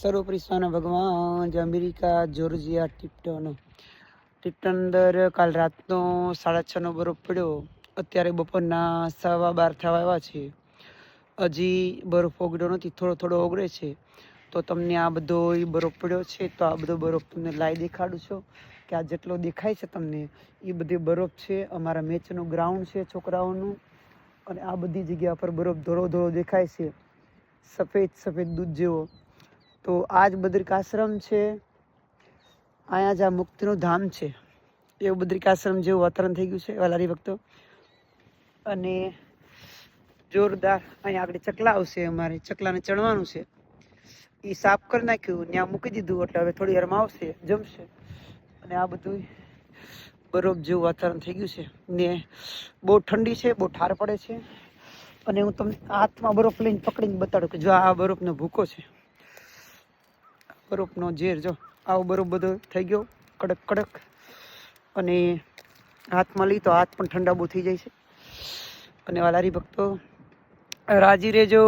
સર્વોપરી સ્થાન ભગવાન જ અમેરિકા જોર્જિયા ટિપ્ટન અંદર કાલ રાતનો 6:30નો બરફ પડ્યો. અત્યારે બપોરના 12:15 થવા આવ્યા છે. હજી બરફ ઓગળ્યો નથી, થોડો થોડો ઓગળે છે. તો તમને આ બધો બરફ પડ્યો છે, તો આ બધો બરફ તમને લાઈ દેખાડું છું કે આ જેટલો દેખાય છે તમને એ બધી બરફ છે. અમારા મેચનું ગ્રાઉન્ડ છે છોકરાઓનું, અને આ બધી જગ્યા પર બરફ ધોળો ધોળો દેખાય છે, સફેદ સફેદ દૂધ જેવો. તો આ જ બદ્રિકાશ્રમ છે. અહીંયા જ આ મુક્તિનું ધામ છે. એવું બદ્રિકાશ્રમ જેવું વાતાવરણ થઈ ગયું છે વાલારી ભક્તો. અને જોરદાર અહીંયા આગળ ચકલા આવશે, અમારે ચકલાને ચણવાનું છે. એ સાફ કરી નાખ્યું, ત્યાં મૂકી દીધું, એટલે હવે થોડી વારમાં આવશે, જમશે. અને આ બધું બરફ જેવું વાતાવરણ થઈ ગયું છે ને બહુ ઠંડી છે, બહુ ઠાર પડે છે. અને હું તમને હાથમાં બરફ લઈને પકડીને બતાડું કે જો આ બરફનો ભૂકો છે, બરફનો ઝેર. જો આવો બરફ બધો થઈ ગયો કડક કડક, અને હાથમાં લઈ તો હાથ પણ ઠંડા બહુ થઈ જાય છે. અને વાલારી ભક્તો રાજી રહેજો.